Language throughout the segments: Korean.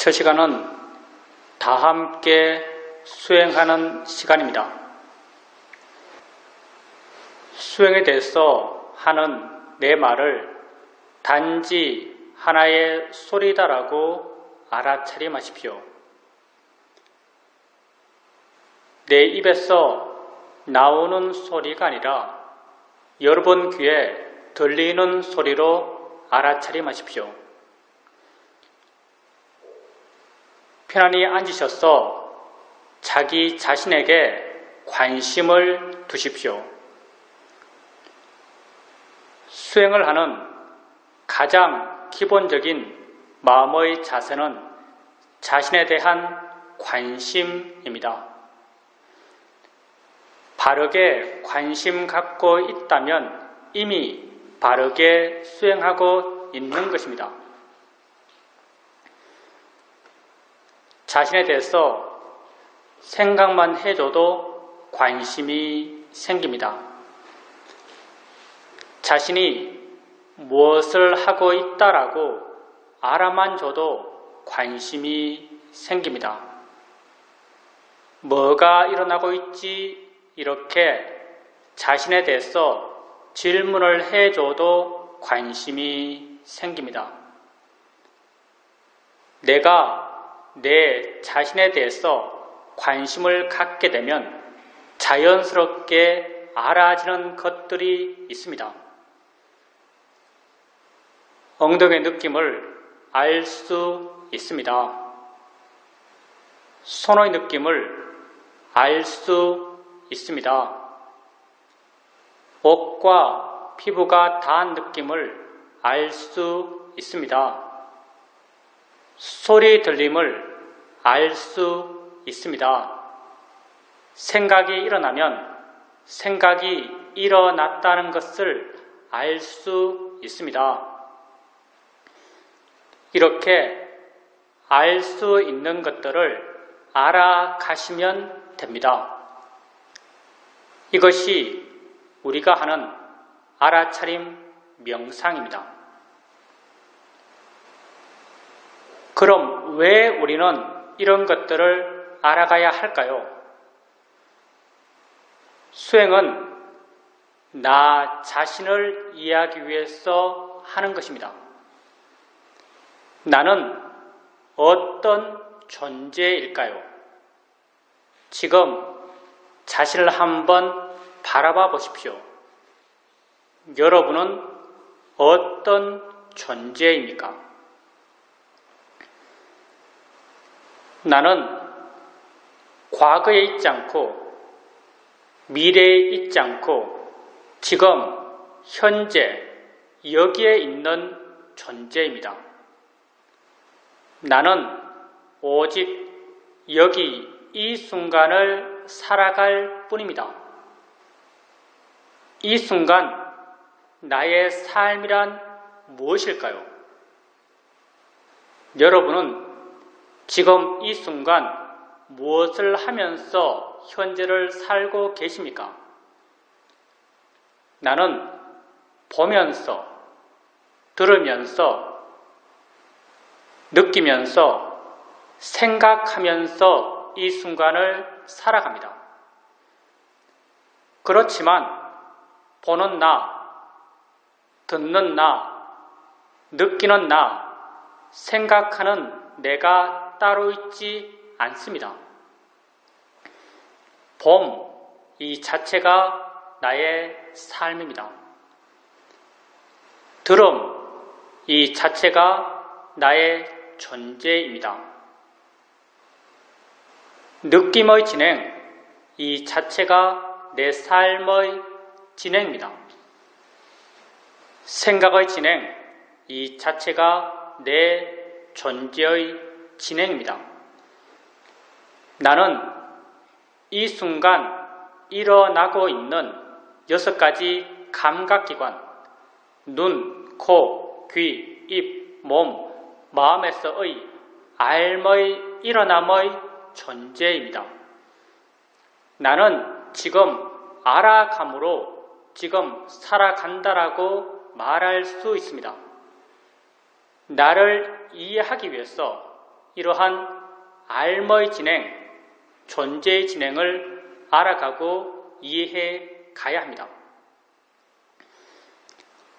첫 시간은 다 함께 수행하는 시간입니다. 수행에 대해서 하는 내 말을 단지 하나의 소리다라고 알아차림하십시오. 내 입에서 나오는 소리가 아니라 여러분 귀에 들리는 소리로 알아차림하십시오. 편안히 앉으셔서 자기 자신에게 관심을 두십시오. 수행을 하는 가장 기본적인 마음의 자세는 자신에 대한 관심입니다. 바르게 관심 갖고 있다면 이미 바르게 수행하고 있는 것입니다. 자신에 대해서 생각만 해줘도 관심이 생깁니다. 자신이 무엇을 하고 있다라고 알아만 줘도 관심이 생깁니다. 뭐가 일어나고 있지? 이렇게 자신에 대해서 질문을 해줘도 관심이 생깁니다. 내가 내 자신에 대해서 관심을 갖게 되면 자연스럽게 알아지는 것들이 있습니다. 엉덩이의 느낌을 알 수 있습니다. 손의 느낌을 알 수 있습니다. 옷과 피부가 닿은 느낌을 알 수 있습니다. 소리 들림을 알 수 있습니다. 생각이 일어나면 생각이 일어났다는 것을 알 수 있습니다. 이렇게 알 수 있는 것들을 알아가시면 됩니다. 이것이 우리가 하는 알아차림 명상입니다. 그럼 왜 우리는 이런 것들을 알아가야 할까요? 수행은 나 자신을 이해하기 위해서 하는 것입니다. 나는 어떤 존재일까요? 지금 자신을 한번 바라봐 보십시오. 여러분은 어떤 존재입니까? 나는 과거에 있지 않고 미래에 있지 않고 지금 현재 여기에 있는 존재입니다. 나는 오직 여기 이 순간을 살아갈 뿐입니다. 이 순간 나의 삶이란 무엇일까요? 여러분은 지금 이 순간 무엇을 하면서 현재를 살고 계십니까? 나는 보면서, 들으면서, 느끼면서, 생각하면서 이 순간을 살아갑니다. 그렇지만 보는 나, 듣는 나, 느끼는 나, 생각하는 내가 따로 있지 않습니다. 봄, 이 자체가 나의 삶입니다. 들음, 이 자체가 나의 존재입니다. 느낌의 진행, 이 자체가 내 삶의 진행입니다. 생각의 진행, 이 자체가 내 존재의 진행입니다. 나는 이 순간 일어나고 있는 6가지 감각기관, 눈, 코, 귀, 입, 몸, 마음에서의 알의 일어남의 존재입니다. 나는 지금 알아감으로 지금 살아간다라고 말할 수 있습니다. 나를 이해하기 위해서 이러한 알머의 진행, 존재의 진행을 알아가고 이해해 가야 합니다.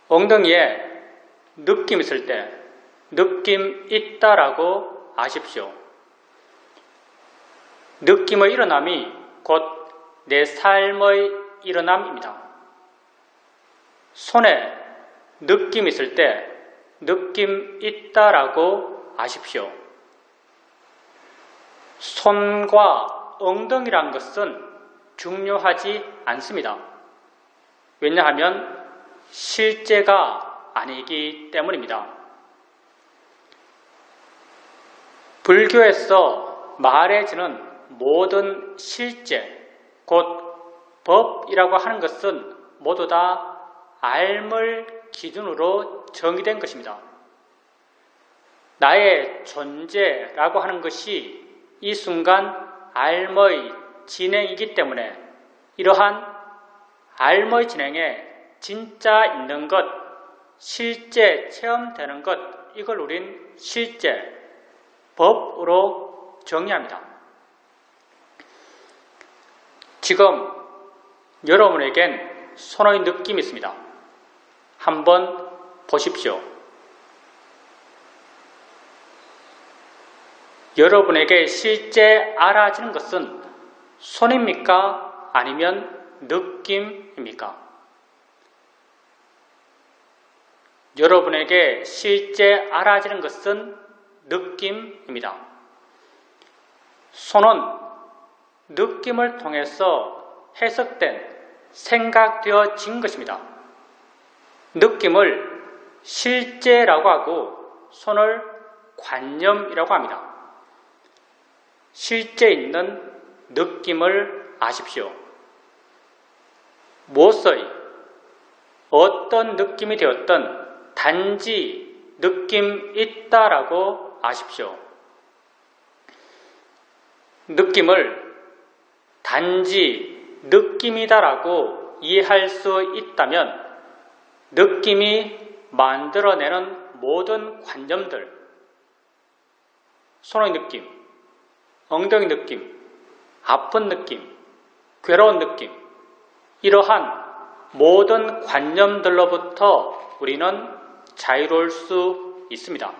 엉덩이에 느낌 있을 때 느낌 있다라고 아십시오. 느낌의 일어남이 곧 내 삶의 일어남입니다. 손에 느낌 있을 때 느낌 있다라고 아십시오. 손과 엉덩이란 것은 중요하지 않습니다. 왜냐하면 실제가 아니기 때문입니다. 불교에서 말해지는 모든 실제, 곧 법이라고 하는 것은 모두 다 알물 기준으로 정의된 것입니다. 나의 존재라고 하는 것이 이 순간 알머의 진행이기 때문에 이러한 알머의 진행에 진짜 있는 것, 실제 체험되는 것, 이걸 우린 실제, 법으로 정의합니다. 지금 여러분에겐 손의 느낌이 있습니다. 한번 보십시오. 여러분에게 실제 알아지는 것은 손입니까? 아니면 느낌입니까? 여러분에게 실제 알아지는 것은 느낌입니다. 손은 느낌을 통해서 해석된, 생각되어진 것입니다. 느낌을 실제라고 하고 손을 관념이라고 합니다. 실제 있는 느낌을 아십시오. 무엇의 어떤 느낌이 되었든 단지 느낌 있다라고 아십시오. 느낌을 단지 느낌이다라고 이해할 수 있다면 느낌이 만들어내는 모든 관념들, 손의 느낌, 엉덩이 느낌, 아픈 느낌, 괴로운 느낌, 이러한 모든 관념들로부터 우리는 자유로울 수 있습니다.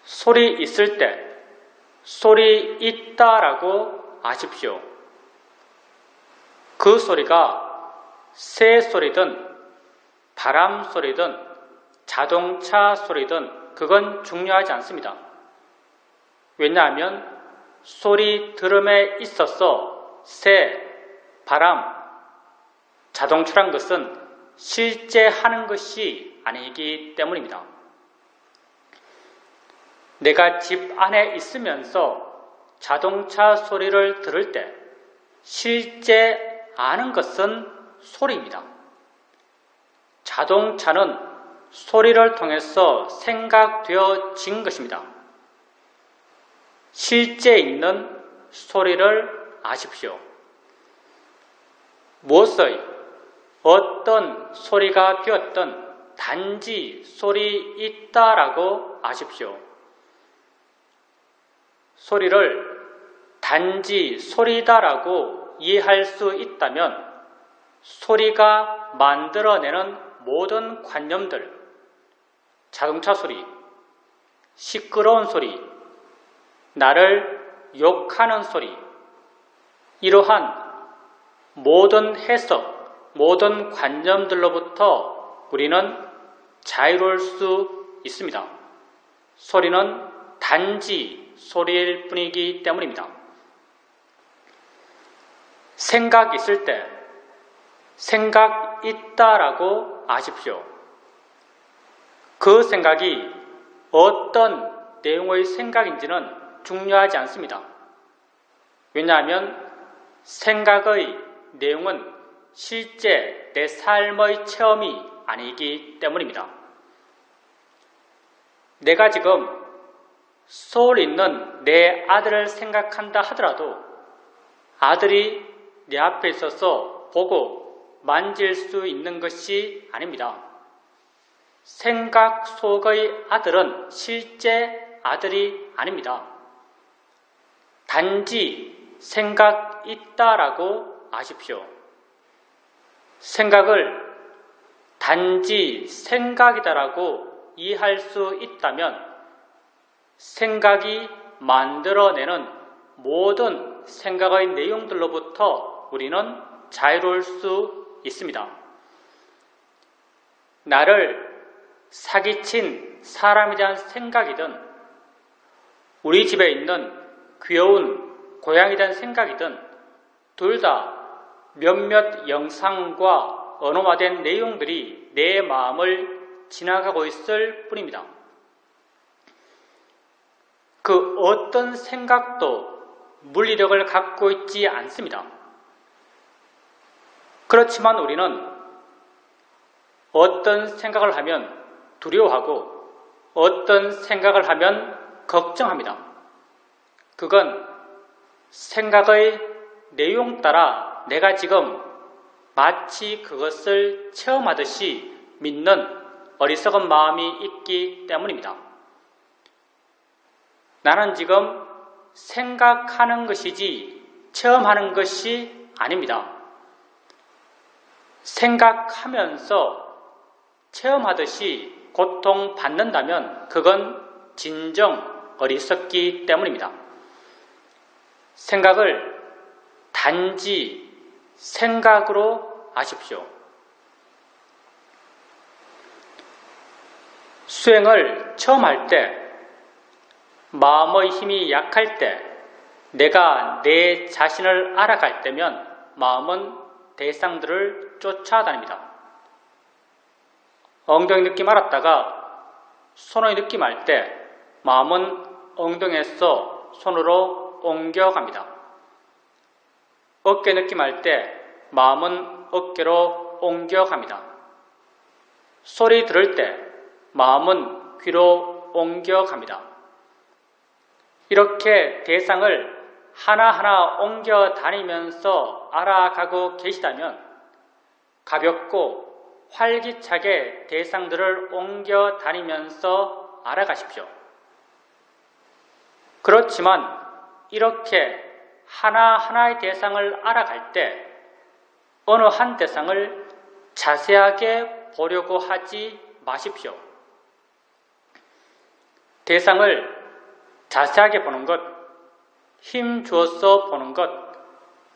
소리 있을 때 소리 있다라고 아십시오. 그 소리가 새 소리든 바람 소리든 자동차 소리든 그건 중요하지 않습니다. 왜냐하면 소리 들음에 있어서 새, 바람, 자동차란 것은 실제 하는 것이 아니기 때문입니다. 내가 집 안에 있으면서 자동차 소리를 들을 때 실제 아는 것은 소리입니다. 자동차는 소리를 통해서 생각되어진 것입니다. 실제 있는 소리를 아십시오. 무엇의 어떤 소리가 되었든 단지 소리 있다라고 아십시오. 소리를 단지 소리다라고 이해할 수 있다면 소리가 만들어내는 모든 관념들, 자동차 소리, 시끄러운 소리, 나를 욕하는 소리, 이러한 모든 해석, 모든 관념들로부터 우리는 자유로울 수 있습니다. 소리는 단지 소리일 뿐이기 때문입니다. 생각 있을 때 생각 있다라고 아십시오. 그 생각이 어떤 내용의 생각인지는 중요하지 않습니다. 왜냐하면 생각의 내용은 실제 내 삶의 체험이 아니기 때문입니다. 내가 지금 소울 있는 내 아들을 생각한다 하더라도 아들이 내 앞에 있어서 보고 만질 수 있는 것이 아닙니다. 생각 속의 아들은 실제 아들이 아닙니다. 단지 생각 있다라고 아십시오. 생각을 단지 생각이다라고 이해할 수 있다면 생각이 만들어내는 모든 생각의 내용들로부터 우리는 자유로울 수 있습니다. 나를 사기친 사람에 대한 생각이든 우리 집에 있는 귀여운 고양이에 대한 생각이든 둘 다 몇몇 영상과 언어화된 내용들이 내 마음을 지나가고 있을 뿐입니다. 그 어떤 생각도 물리력을 갖고 있지 않습니다. 그렇지만 우리는 어떤 생각을 하면 두려워하고 어떤 생각을 하면 걱정합니다. 그건 생각의 내용 따라 내가 지금 마치 그것을 체험하듯이 믿는 어리석은 마음이 있기 때문입니다. 나는 지금 생각하는 것이지 체험하는 것이 아닙니다. 생각하면서 체험하듯이 고통받는다면 그건 진정 어리석기 때문입니다. 생각을 단지 생각으로 아십시오. 수행을 처음 할 때, 마음의 힘이 약할 때, 내가 내 자신을 알아갈 때면 마음은 대상들을 쫓아다닙니다. 엉덩이 느낌 알았다가 손의 느낌 알 때 마음은 엉덩이에서 손으로 옮겨갑니다. 어깨 느낌 알 때 마음은 어깨로 옮겨갑니다. 소리 들을 때 마음은 귀로 옮겨갑니다. 이렇게 대상을 하나하나 옮겨 다니면서 알아가고 계시다면 가볍고 활기차게 대상들을 옮겨 다니면서 알아가십시오. 그렇지만 이렇게 하나하나의 대상을 알아갈 때 어느 한 대상을 자세하게 보려고 하지 마십시오. 대상을 자세하게 보는 것, 힘 주어서 보는 것,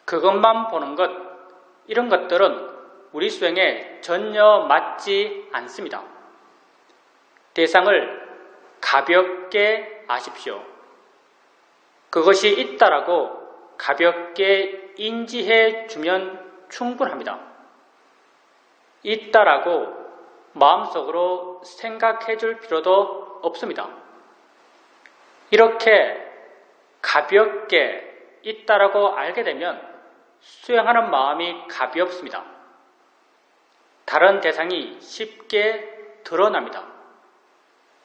그것만 보는 것, 이런 것들은 우리 수행에 전혀 맞지 않습니다. 대상을 가볍게 아십시오. 그것이 있다라고 가볍게 인지해 주면 충분합니다. 있다라고 마음속으로 생각해 줄 필요도 없습니다. 이렇게 가볍게 있다라고 알게 되면 수행하는 마음이 가볍습니다. 다른 대상이 쉽게 드러납니다.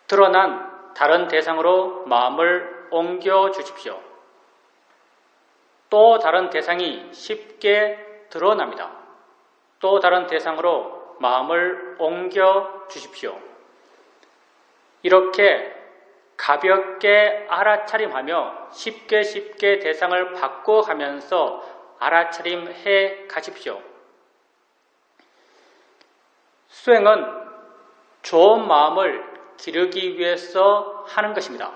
드러난 다른 대상으로 마음을 옮겨 주십시오. 또 다른 대상이 쉽게 드러납니다. 또 다른 대상으로 마음을 옮겨 주십시오. 이렇게 가볍게 알아차림하며 쉽게 대상을 바꿔가면서 알아차림해 가십시오. 수행은 좋은 마음을 기르기 위해서 하는 것입니다.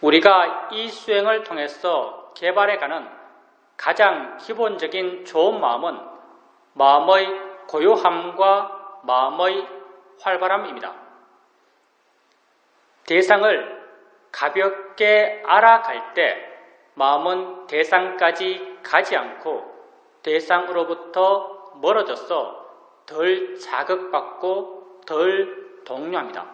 우리가 이 수행을 통해서 개발해가는 가장 기본적인 좋은 마음은 마음의 고요함과 마음의 활발함입니다. 대상을 가볍게 알아갈 때 마음은 대상까지 가지 않고 대상으로부터 멀어져서 덜 자극받고 덜 동요합니다.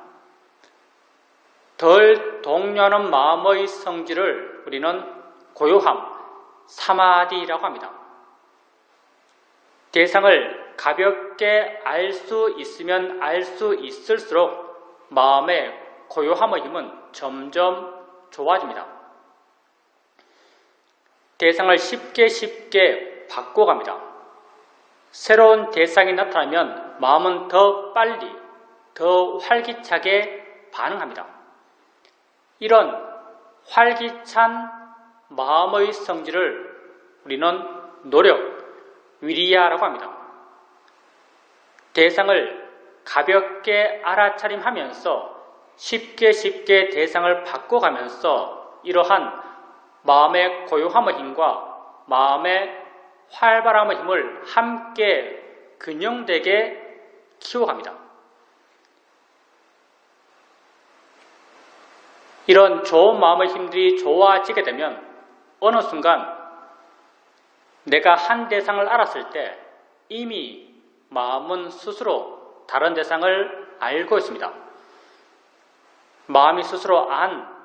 덜 동요하는 마음의 성질을 우리는 고요함, 사마디라고 합니다. 대상을 가볍게 알 수 있으면 알 수 있을수록 마음의 고요함의 힘은 점점 좋아집니다. 대상을 쉽게 바꿔갑니다. 새로운 대상이 나타나면 마음은 더 빨리 더 활기차게 반응합니다. 이런 활기찬 마음의 성질을 우리는 노력, 위리야라고 합니다. 대상을 가볍게 알아차림하면서 쉽게 대상을 바꿔가면서 이러한 마음의 고요함의 힘과 마음의 활발함의 힘을 함께 균형되게 키워갑니다. 이런 좋은 마음의 힘들이 좋아지게 되면 어느 순간 내가 한 대상을 알았을 때 이미 마음은 스스로 다른 대상을 알고 있습니다. 마음이 스스로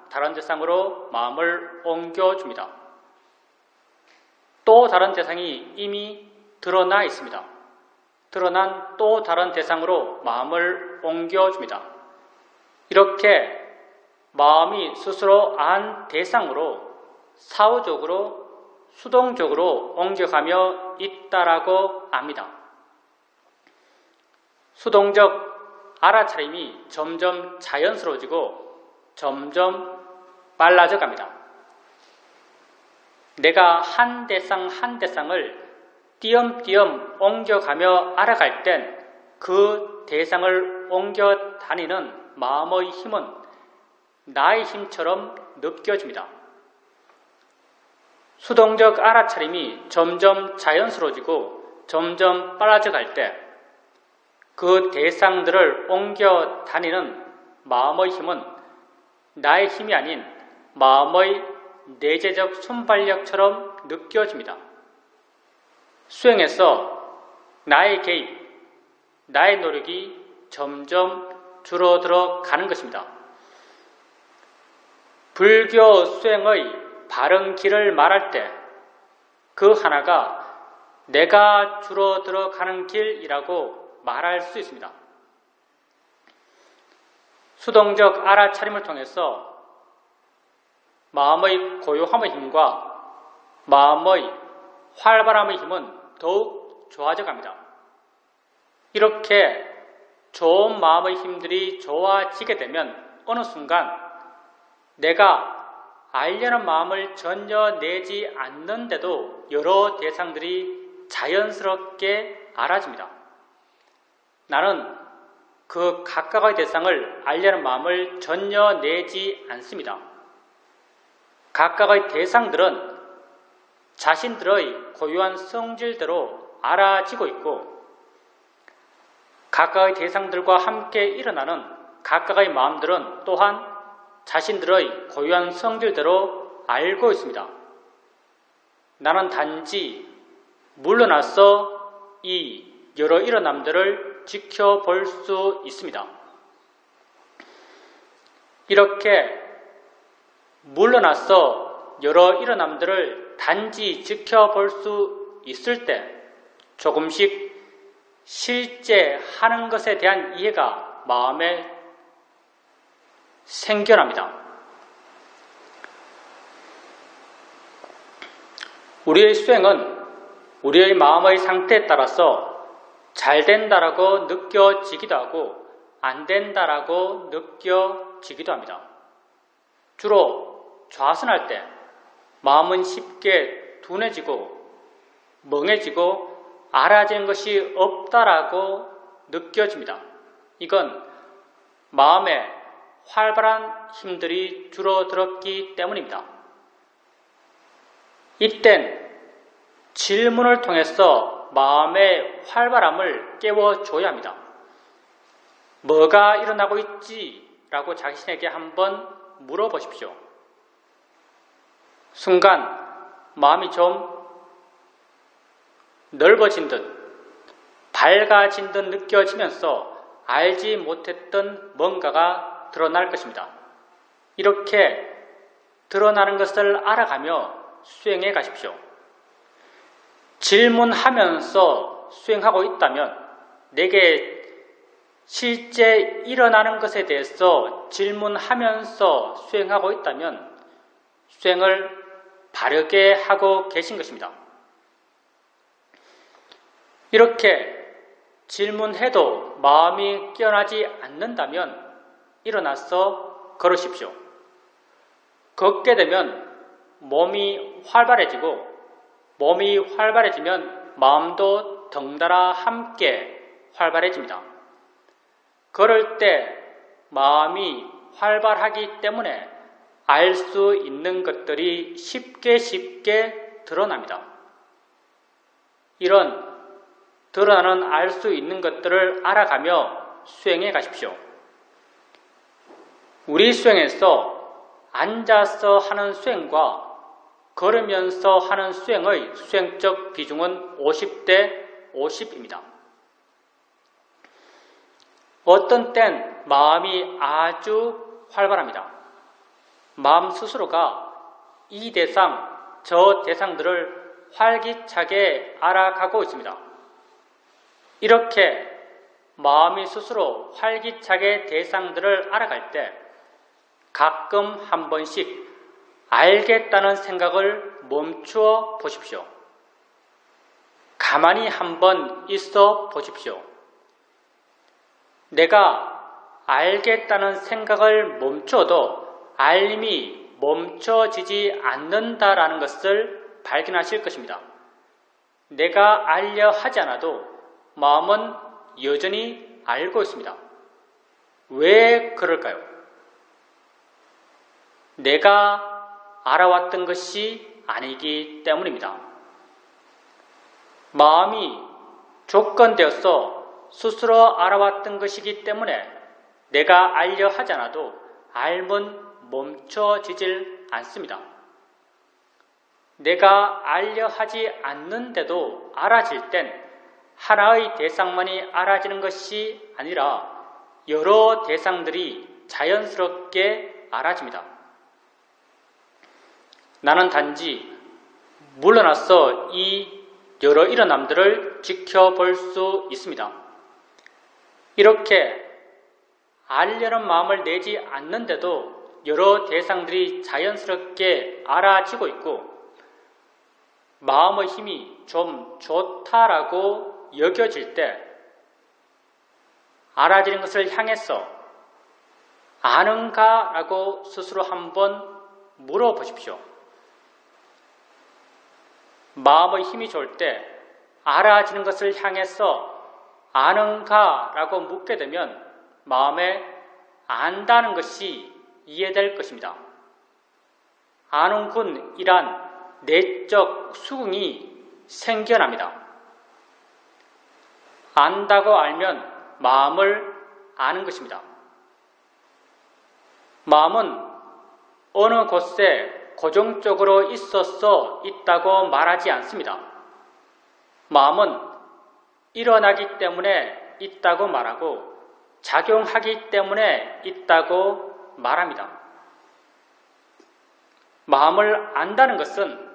다른 대상으로 마음을 옮겨줍니다. 또 다른 대상이 이미 드러나 있습니다. 드러난 또 다른 대상으로 마음을 옮겨줍니다. 이렇게 마음이 스스로 대상으로 사후적으로 수동적으로 옮겨가며 있다라고 압니다. 수동적 알아차림이 점점 자연스러워지고 점점 빨라져 갑니다. 내가 한 대상을 띄엄띄엄 옮겨가며 알아갈 땐 그 대상을 옮겨 다니는 마음의 힘은 나의 힘처럼 느껴집니다. 수동적 알아차림이 점점 자연스러워지고 점점 빨라져 갈 때 그 대상들을 옮겨 다니는 마음의 힘은 나의 힘이 아닌 마음의 내재적 순발력처럼 느껴집니다. 수행에서 나의 개입, 나의 노력이 점점 줄어들어 가는 것입니다. 불교 수행의 바른 길을 말할 때 그 하나가 내가 줄어들어 가는 길이라고 말할 수 있습니다. 수동적 알아차림을 통해서 마음의 고요함의 힘과 마음의 활발함의 힘은 더욱 좋아져 갑니다. 이렇게 좋은 마음의 힘들이 좋아지게 되면 어느 순간 내가 알려는 마음을 전혀 내지 않는데도 여러 대상들이 자연스럽게 알아집니다. 나는 그 각각의 대상을 알려는 마음을 전혀 내지 않습니다. 각각의 대상들은 자신들의 고유한 성질대로 알아지고 있고 각각의 대상들과 함께 일어나는 각각의 마음들은 또한 자신들의 고유한 성질대로 알고 있습니다. 나는 단지 물러나서 이 여러 일어남들을 지켜볼 수 있습니다. 이렇게 물러나서 여러 일어남들을 단지 지켜볼 수 있을 때 조금씩 실제 하는 것에 대한 이해가 마음에 생겨납니다. 우리의 수행은 우리의 마음의 상태에 따라서 잘 된다라고 느껴지기도 하고 안 된다라고 느껴지기도 합니다. 주로 좌선할 때 마음은 쉽게 둔해지고 멍해지고 알아지는 것이 없다라고 느껴집니다. 이건 마음에 활발한 힘들이 줄어들었기 때문입니다. 이땐 질문을 통해서 마음의 활발함을 깨워줘야 합니다. 뭐가 일어나고 있지? 라고 자신에게 한번 물어보십시오. 순간 마음이 좀 넓어진 듯 밝아진 듯 느껴지면서 알지 못했던 뭔가가 드러날 것입니다. 이렇게 드러나는 것을 알아가며 수행해 가십시오. 질문하면서 수행하고 있다면 내게 실제 일어나는 것에 대해서 질문하면서 수행하고 있다면 수행을 바르게 하고 계신 것입니다. 이렇게 질문해도 마음이 깨어나지 않는다면 일어나서 걸으십시오. 걷게 되면 몸이 활발해지고 몸이 활발해지면 마음도 덩달아 함께 활발해집니다. 걸을 때 마음이 활발하기 때문에 알 수 있는 것들이 쉽게 드러납니다. 이런 드러나는 알 수 있는 것들을 알아가며 수행해 가십시오. 우리 수행에서 앉아서 하는 수행과 걸으면서 하는 수행의 수행적 비중은 50대 50입니다. 어떤 땐 마음이 아주 활발합니다. 마음 스스로가 이 대상, 저 대상들을 활기차게 알아가고 있습니다. 이렇게 마음이 스스로 활기차게 대상들을 알아갈 때 가끔 한 번씩 알겠다는 생각을 멈추어 보십시오. 가만히 한번 있어 보십시오. 내가 알겠다는 생각을 멈춰도 알림이 멈춰지지 않는다라는 것을 발견하실 것입니다. 내가 알려 하지 않아도 마음은 여전히 알고 있습니다. 왜 그럴까요? 내가 알아왔던 것이 아니기 때문입니다. 마음이 조건되어서 스스로 알아왔던 것이기 때문에 내가 알려 하지 않아도 알면 멈춰지질 않습니다. 내가 알려 하지 않는데도 알아질 땐 하나의 대상만이 알아지는 것이 아니라 여러 대상들이 자연스럽게 알아집니다. 나는 단지 물러나서 이 여러 일어남들을 지켜볼 수 있습니다. 이렇게 알려는 마음을 내지 않는데도 여러 대상들이 자연스럽게 알아지고 있고 마음의 힘이 좀 좋다라고 여겨질 때 알아지는 것을 향해서 아는가? 라고 스스로 한번 물어보십시오. 마음의 힘이 좋을 때 알아지는 것을 향해서 아는가? 라고 묻게 되면 마음에 안다는 것이 이해될 것입니다. 아는군이란 내적 수긍이 생겨납니다. 안다고 알면 마음을 아는 것입니다. 마음은 어느 곳에 고정적으로 있다고 말하지 않습니다. 마음은 일어나기 때문에 있다고 말하고 작용하기 때문에 있다고 말합니다. 마음을 안다는 것은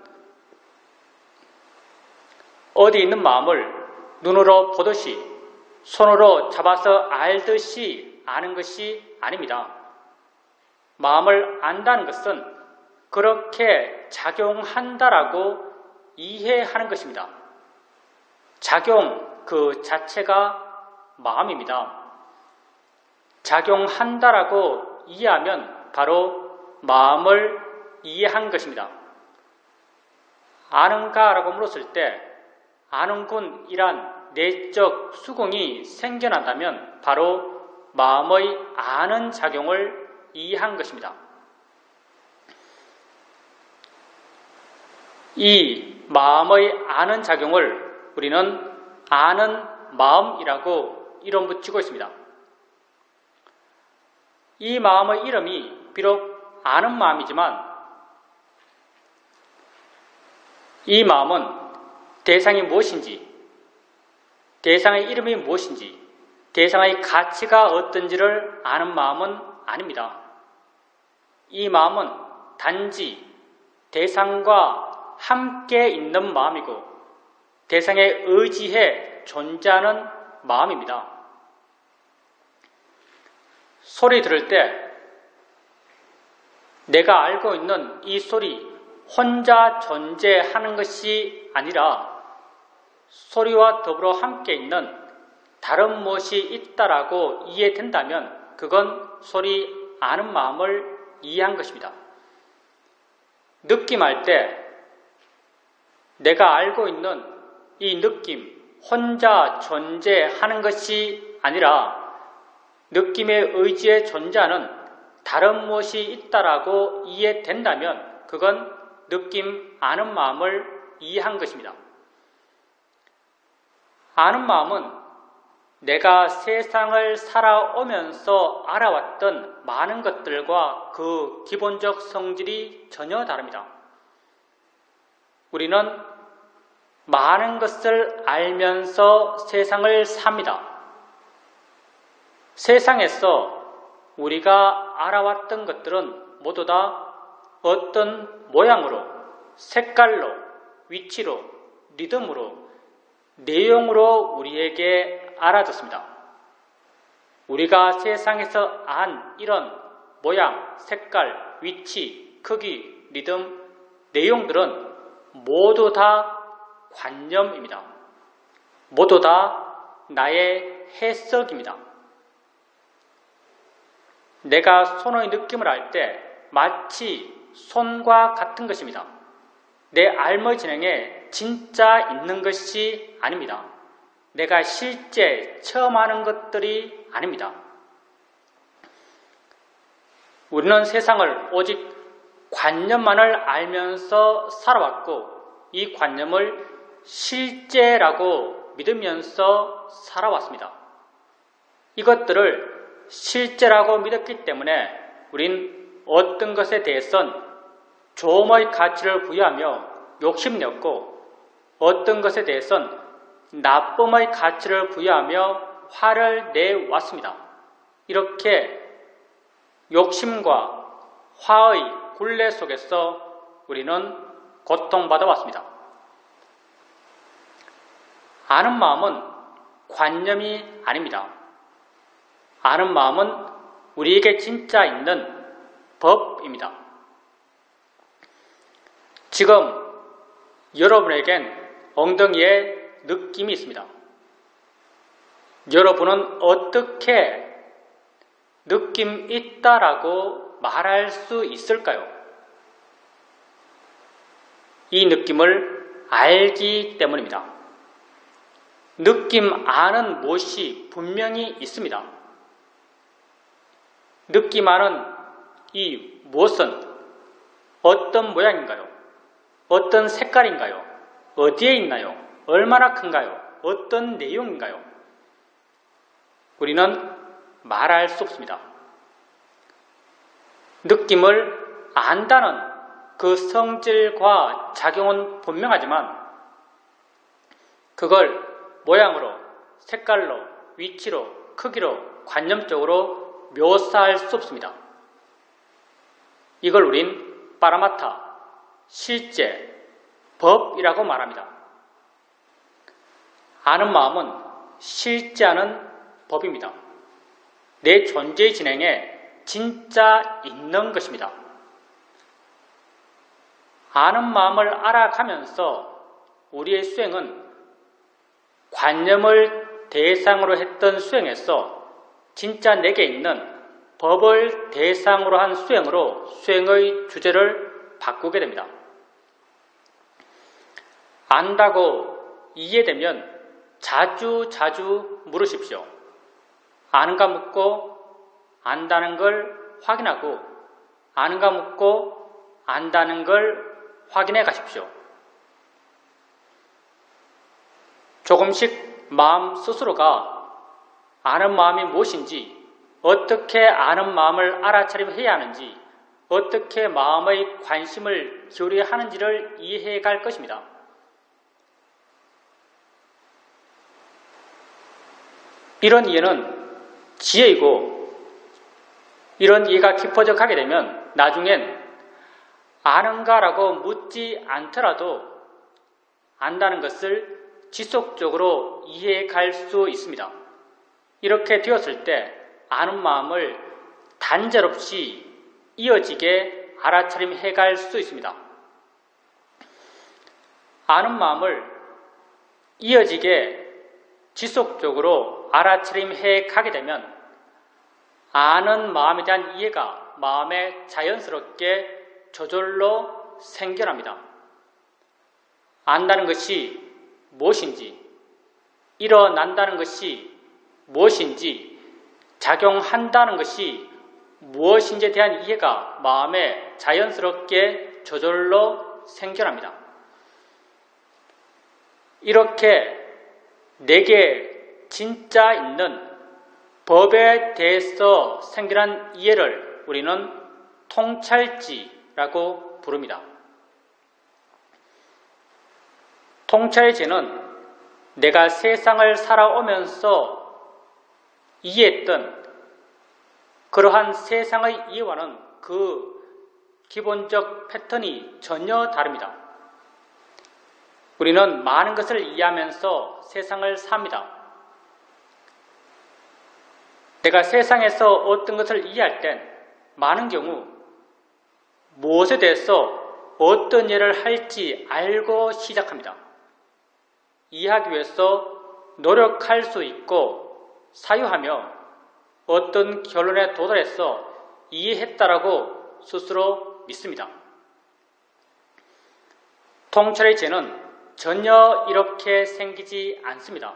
어디 있는 마음을 눈으로 보듯이 손으로 잡아서 알듯이 아는 것이 아닙니다. 마음을 안다는 것은 그렇게 작용한다라고 이해하는 것입니다. 작용 그 자체가 마음입니다. 작용한다라고 이해하면 바로 마음을 이해한 것입니다. 아는가? 라고 물었을 때 아는군이란 내적 수긍이 생겨난다면 바로 마음의 아는 작용을 이해한 것입니다. 이 마음의 아는 작용을 우리는 아는 마음이라고 이름 붙이고 있습니다. 이 마음의 이름이 비록 아는 마음이지만 이 마음은 대상이 무엇인지, 대상의 이름이 무엇인지, 대상의 가치가 어떤지를 아는 마음은 아닙니다. 이 마음은 단지 대상과 함께 있는 마음이고 대상에 의지해 존재하는 마음입니다. 소리 들을 때 내가 알고 있는 이 소리 혼자 존재하는 것이 아니라 소리와 더불어 함께 있는 다른 무엇이 있다라고 이해된다면 그건 소리 아는 마음을 이해한 것입니다. 느낌할 때 내가 알고 있는 이 느낌 혼자 존재하는 것이 아니라 느낌의 의지에 존재하는 다른 무엇이 있다라고 이해된다면 그건 느낌 아는 마음을 이해한 것입니다. 아는 마음은 내가 세상을 살아오면서 알아왔던 많은 것들과 그 기본적 성질이 전혀 다릅니다. 우리는 많은 것을 알면서 세상을 삽니다. 세상에서 우리가 알아왔던 것들은 모두 다 어떤 모양으로, 색깔로, 위치로, 리듬으로, 내용으로 우리에게 알아졌습니다. 우리가 세상에서 안 이런 모양, 색깔, 위치, 크기, 리듬, 내용들은 모두 다 관념입니다. 모두 다 나의 해석입니다. 내가 손의 느낌을 알 때 마치 손과 같은 것입니다. 내 알의 진행에 진짜 있는 것이 아닙니다. 내가 실제 처음 하는 것들이 아닙니다. 우리는 세상을 오직 관념만을 알면서 살아왔고 이 관념을 실제라고 믿으면서 살아왔습니다. 이것들을 실제라고 믿었기 때문에 우린 어떤 것에 대해선 조음의 가치를 부여하며 욕심내었고 어떤 것에 대해선 나쁨의 가치를 부여하며 화를 내왔습니다. 이렇게 욕심과 화의 굴레 속에서 우리는 고통받아 왔습니다. 아는 마음은 관념이 아닙니다. 아는 마음은 우리에게 진짜 있는 법입니다. 지금 여러분에겐 엉덩이에 느낌이 있습니다. 여러분은 어떻게 느낌 있다라고 말할 수 있을까요? 이 느낌을 알기 때문입니다. 느낌 아는 무엇이 분명히 있습니다. 느낌 아는 이 무엇은 어떤 모양인가요? 어떤 색깔인가요? 어디에 있나요? 얼마나 큰가요? 어떤 내용인가요? 우리는 말할 수 없습니다. 느낌을 안다는 그 성질과 작용은 분명하지만 그걸 모양으로, 색깔로, 위치로, 크기로, 관념적으로 묘사할 수 없습니다. 이걸 우린 파라마타, 실제, 법이라고 말합니다. 아는 마음은 실제하는 법입니다. 내 존재의 진행에 진짜 있는 것입니다. 아는 마음을 알아가면서 우리의 수행은 관념을 대상으로 했던 수행에서 진짜 내게 있는 법을 대상으로 한 수행으로 수행의 주제를 바꾸게 됩니다. 안다고 이해되면 자주 물으십시오. 아는가 묻고 안다는 걸 확인하고 아는가 묻고 안다는 걸 확인해 가십시오. 조금씩 마음 스스로가 아는 마음이 무엇인지, 어떻게 아는 마음을 알아차림해야 하는지, 어떻게 마음의 관심을 기울여야 하는지를 이해해 갈 것입니다. 이런 이해는 지혜이고 이런 이해가 깊어져 가게 되면 나중엔 아는가라고 묻지 않더라도 안다는 것을 지속적으로 이해해 갈 수 있습니다. 이렇게 되었을 때 아는 마음을 단절없이 이어지게 알아차림해 갈 수 있습니다. 아는 마음을 이어지게 지속적으로 알아차림해 가게 되면 아는 마음에 대한 이해가 마음에 자연스럽게 저절로 생겨납니다. 안다는 것이 무엇인지, 일어난다는 것이 무엇인지, 작용한다는 것이 무엇인지에 대한 이해가 마음에 자연스럽게 저절로 생겨납니다. 이렇게 내게 진짜 있는 법에 대해서 생겨난 이해를 우리는 통찰지라고 부릅니다. 통찰지는 내가 세상을 살아오면서 이해했던 그러한 세상의 이해와는 그 기본적 패턴이 전혀 다릅니다. 우리는 많은 것을 이해하면서 세상을 삽니다. 내가 세상에서 어떤 것을 이해할 땐 많은 경우 무엇에 대해서 어떤 일을 할지 알고 시작합니다. 이해하기 위해서 노력할 수 있고 사유하며 어떤 결론에 도달해서 이해했다라고 스스로 믿습니다. 통찰의 죄는 전혀 이렇게 생기지 않습니다.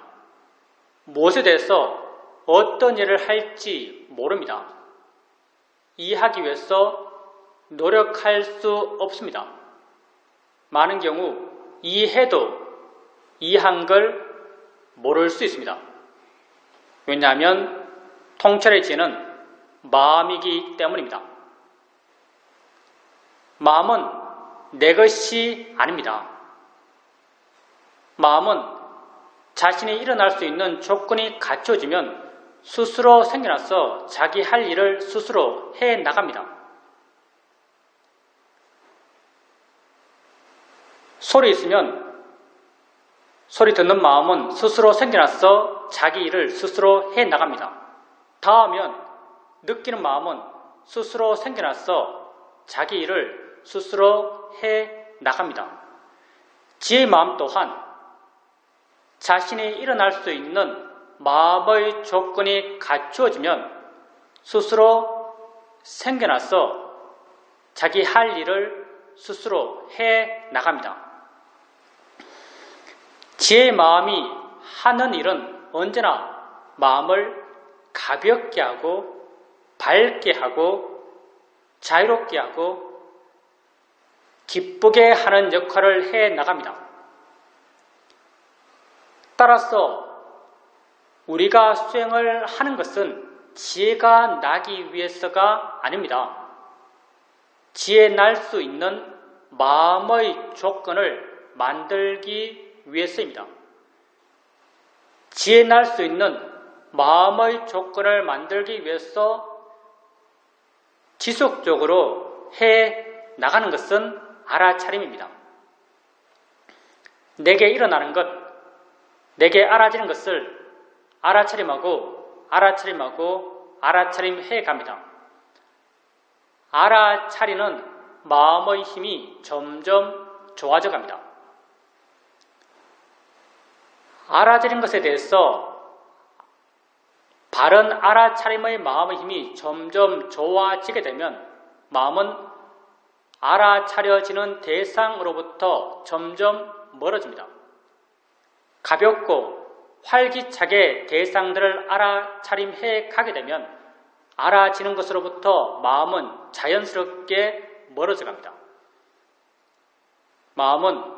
무엇에 대해서 어떤 일을 할지 모릅니다. 이해하기 위해서 노력할 수 없습니다. 많은 경우 이해해도 이해한 걸 모를 수 있습니다. 왜냐하면 통찰의 지혜는 마음이기 때문입니다. 마음은 내 것이 아닙니다. 마음은 자신이 일어날 수 있는 조건이 갖춰지면 스스로 생겨나서 자기 할 일을 스스로 해 나갑니다. 소리 있으면 소리 듣는 마음은 스스로 생겨나서 자기 일을 스스로 해 나갑니다. 닿으면 느끼는 마음은 스스로 생겨나서 자기 일을 스스로 해 나갑니다. 지혜의 마음 또한 자신이 일어날 수 있는 마음의 조건이 갖추어지면 스스로 생겨나서 자기 할 일을 스스로 해 나갑니다. 지혜의 마음이 하는 일은 언제나 마음을 가볍게 하고 밝게 하고 자유롭게 하고 기쁘게 하는 역할을 해 나갑니다. 따라서 우리가 수행을 하는 것은 지혜가 나기 위해서가 아닙니다. 지혜 날 수 있는 마음의 조건을 만들기 위해서입니다. 지혜 날 수 있는 마음의 조건을 만들기 위해서 지속적으로 해 나가는 것은 알아차림입니다. 내게 일어나는 것, 내게 알아지는 것을 알아차림하고 알아차림해 갑니다. 알아차리는 마음의 힘이 점점 좋아져 갑니다. 알아차린 것에 대해서 바른 알아차림의 마음의 힘이 점점 좋아지게 되면 마음은 알아차려지는 대상으로부터 점점 멀어집니다. 가볍고 활기차게 대상들을 알아차림해 가게 되면 알아지는 것으로부터 마음은 자연스럽게 멀어져 갑니다. 마음은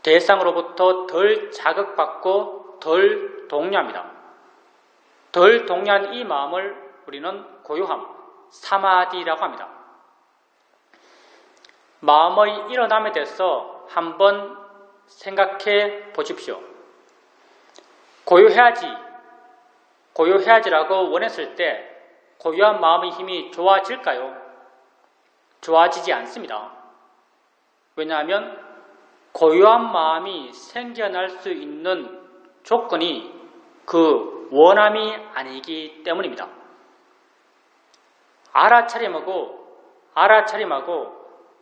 대상으로부터 덜 자극받고 덜 동요합니다. 덜 동요한 이 마음을 우리는 고요함, 사마디라고 합니다. 마음의 일어남에 대해서 한번 생각해 보십시오. 고요해야지라고 원했을 때 고요한 마음의 힘이 좋아질까요? 좋아지지 않습니다. 왜냐하면 고요한 마음이 생겨날 수 있는 조건이 그 원함이 아니기 때문입니다.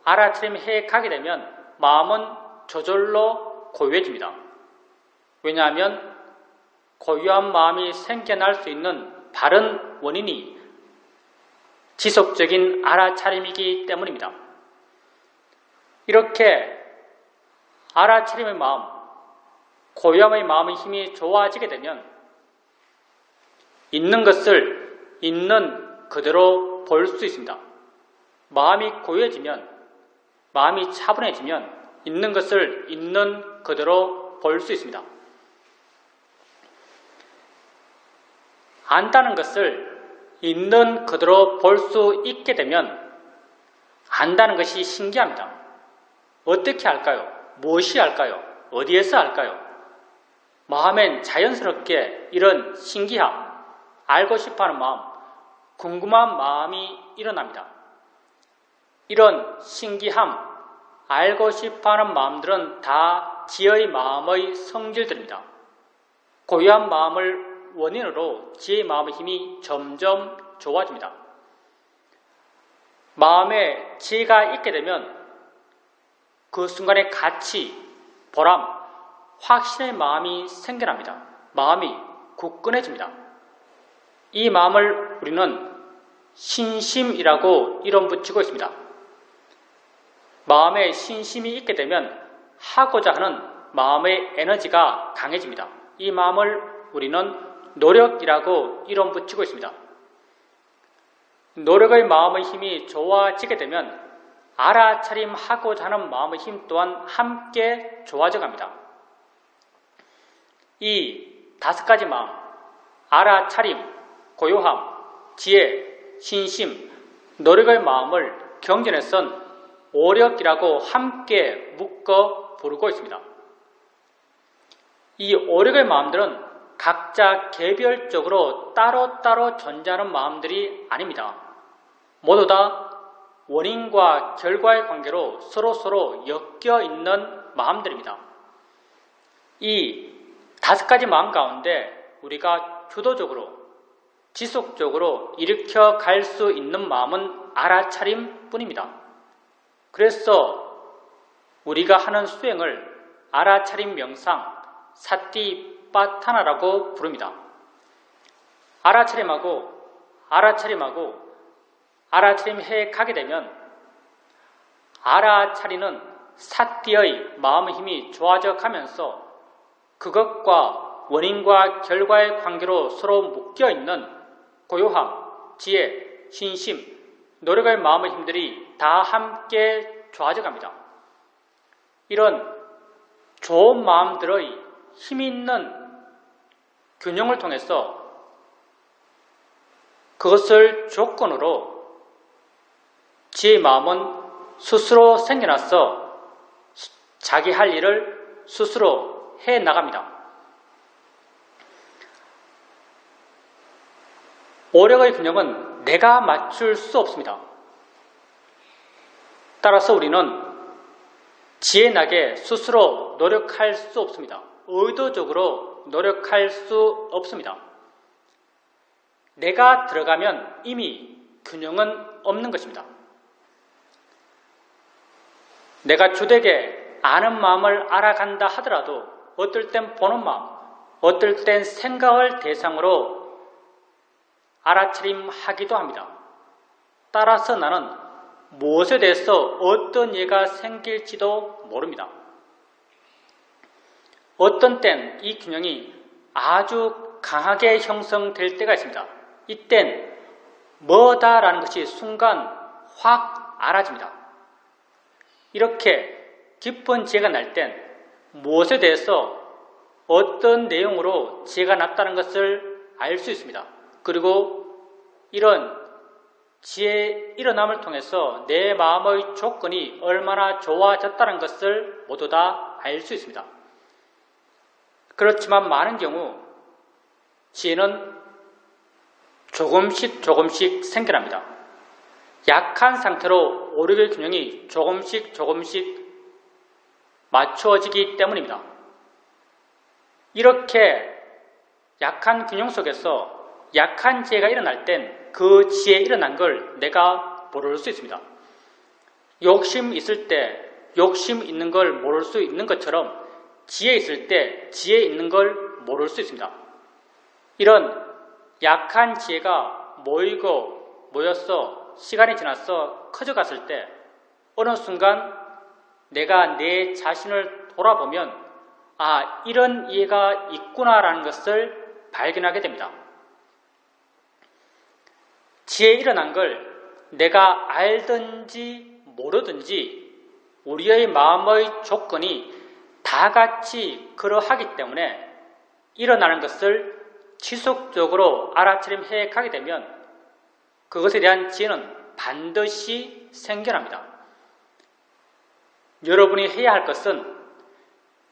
알아차림해 가게 되면 마음은 저절로 고요해집니다. 왜냐하면 고요한 마음이 생겨날 수 있는 바른 원인이 지속적인 알아차림이기 때문입니다. 이렇게 알아차림의 마음, 고요함의 마음의 힘이 좋아지게 되면 있는 것을 있는 그대로 볼 수 있습니다. 마음이 고요해지면, 마음이 차분해지면 있는 것을 있는 그대로 볼 수 있습니다. 안다는 것을 있는 그대로 볼 수 있게 되면 안다는 것이 신기합니다. 어떻게 알까요? 무엇이 알까요? 어디에서 알까요? 마음엔 자연스럽게 이런 신기함, 알고 싶어하는 마음, 궁금한 마음이 일어납니다. 이런 신기함, 알고 싶어하는 마음들은 다 지혜의 마음의 성질들입니다. 고요한 마음을 원인으로 지혜의 마음의 힘이 점점 좋아집니다. 마음에 지혜가 있게 되면 그 순간에 가치, 보람, 확신의 마음이 생겨납니다. 마음이 굳건해집니다. 이 마음을 우리는 신심이라고 이름 붙이고 있습니다. 마음에 신심이 있게 되면 하고자 하는 마음의 에너지가 강해집니다. 이 마음을 우리는 노력이라고 이름 붙이고 있습니다. 노력의 마음의 힘이 좋아지게 되면 알아차림하고자 하는 마음의 힘 또한 함께 좋아져 갑니다. 이 5가지 마음, 알아차림, 고요함, 지혜, 신심, 노력의 마음을 경전에선 오력이라고 함께 묶어 부르고 있습니다. 이 오력의 마음들은 각자 개별적으로 따로따로 존재하는 마음들이 아닙니다. 모두 다 원인과 결과의 관계로 서로 엮여 있는 마음들입니다. 이 5가지 마음 가운데 우리가 주도적으로 지속적으로 일으켜 갈 수 있는 마음은 알아차림 뿐입니다. 그래서 우리가 하는 수행을 알아차림 명상, 사티파타나라고 부릅니다. 알아차림해 가게 되면 알아차리는 사티의 마음의 힘이 좋아져 가면서 그것과 원인과 결과의 관계로 서로 묶여있는 고요함, 지혜, 신심, 노력의 마음의 힘들이 다 함께 좋아져 갑니다. 이런 좋은 마음들의 힘있는 균형을 통해서 그것을 조건으로 지혜의 마음은 스스로 생겨나서 자기 할 일을 스스로 해 나갑니다. 오력의 균형은 내가 맞출 수 없습니다. 따라서 우리는 지혜나게 스스로 노력할 수 없습니다. 의도적으로 노력할 수 없습니다. 내가 들어가면 이미 균형은 없는 것입니다. 내가 주되게 아는 마음을 알아간다 하더라도 어떨 땐 보는 마음, 어떨 땐 생각을 대상으로 알아차림하기도 합니다. 따라서 나는 무엇에 대해서 어떤 예가 생길지도 모릅니다. 어떤 땐 이 균형이 아주 강하게 형성될 때가 있습니다. 이땐 뭐다라는 것이 순간 확 알아집니다. 이렇게 깊은 지혜가 날 땐 무엇에 대해서 어떤 내용으로 지혜가 났다는 것을 알 수 있습니다. 그리고 이런 지혜의 일어남을 통해서 내 마음의 조건이 얼마나 좋아졌다는 것을 모두 다 알 수 있습니다. 그렇지만 많은 경우 지혜는 조금씩 생겨납니다. 약한 상태로 오력의 균형이 조금씩 맞추어지기 때문입니다. 이렇게 약한 균형 속에서 약한 지혜가 일어날 땐 그 지혜에 일어난 걸 내가 모를 수 있습니다. 욕심 있을 때 욕심 있는 걸 모를 수 있는 것처럼 지혜 있을 때 지혜 있는 걸 모를 수 있습니다. 이런 약한 지혜가 모여서 시간이 지나서 커져갔을 때 어느 순간 내가 내 자신을 돌아보면 이런 이해가 있구나라는 것을 발견하게 됩니다. 지혜에 일어난 걸 내가 알든지 모르든지 우리의 마음의 조건이 다 같이 그러하기 때문에 일어나는 것을 지속적으로 알아차림해 가게 되면 그것에 대한 지혜는 반드시 생겨납니다. 여러분이 해야 할 것은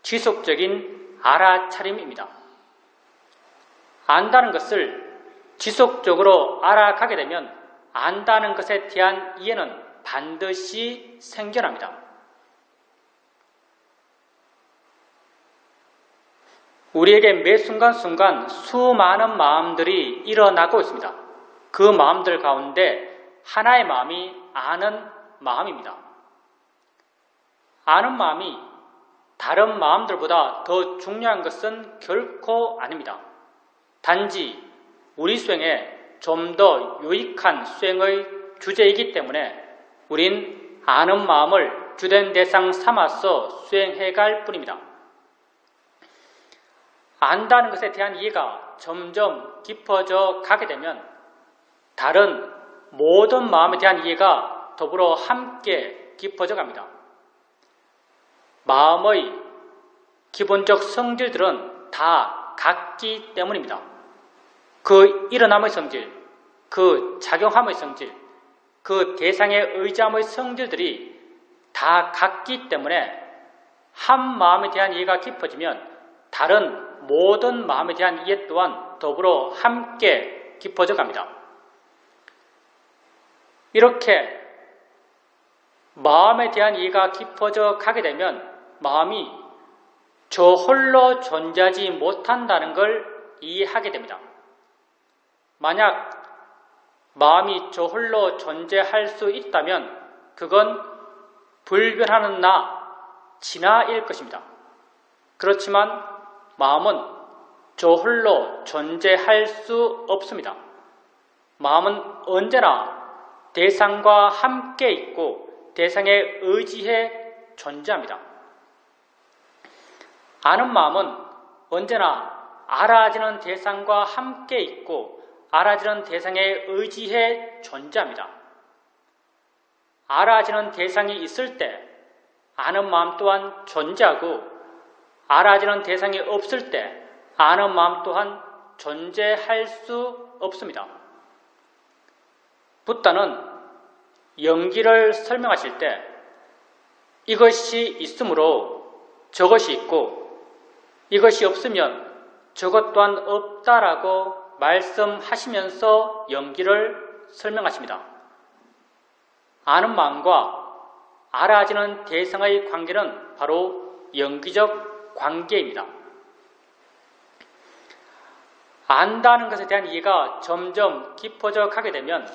지속적인 알아차림입니다. 안다는 것을 지속적으로 알아가게 되면 안다는 것에 대한 이해는 반드시 생겨납니다. 우리에게 매 순간순간 수많은 마음들이 일어나고 있습니다. 그 마음들 가운데 하나의 마음이 아는 마음입니다. 아는 마음이 다른 마음들보다 더 중요한 것은 결코 아닙니다. 단지 우리 수행에 좀 더 유익한 수행의 주제이기 때문에 우린 아는 마음을 주된 대상 삼아서 수행해 갈 뿐입니다. 안다는 것에 대한 이해가 점점 깊어져 가게 되면 다른 모든 마음에 대한 이해가 더불어 함께 깊어져 갑니다. 마음의 기본적 성질들은 다 같기 때문입니다. 그 일어남의 성질, 그 작용함의 성질, 그 대상에 의지함의 성질들이 다 같기 때문에 한 마음에 대한 이해가 깊어지면 다른 모든 마음에 대한 이해 또한 더불어 함께 깊어져 갑니다. 이렇게 마음에 대한 이해가 깊어져 가게 되면 마음이 저 홀로 존재하지 못한다는 걸 이해하게 됩니다. 만약 마음이 저 홀로 존재할 수 있다면 그건 불변하는 나, 진화일 것입니다. 그렇지만 마음은 저 홀로 존재할 수 없습니다. 마음은 언제나 대상과 함께 있고 대상에 의지해 존재합니다. 아는 마음은 언제나 알아지는 대상과 함께 있고 알아지는 대상에 의지해 존재합니다. 알아지는 대상이 있을 때 아는 마음 또한 존재하고 알아지는 대상이 없을 때 아는 마음 또한 존재할 수 없습니다. 붓다는 연기를 설명하실 때 이것이 있으므로 저것이 있고 이것이 없으면 저것 또한 없다라고 말씀하시면서 연기를 설명하십니다. 아는 마음과 알아지는 대상의 관계는 바로 연기적 관계입니다. 안다는 것에 대한 이해가 점점 깊어져 가게 되면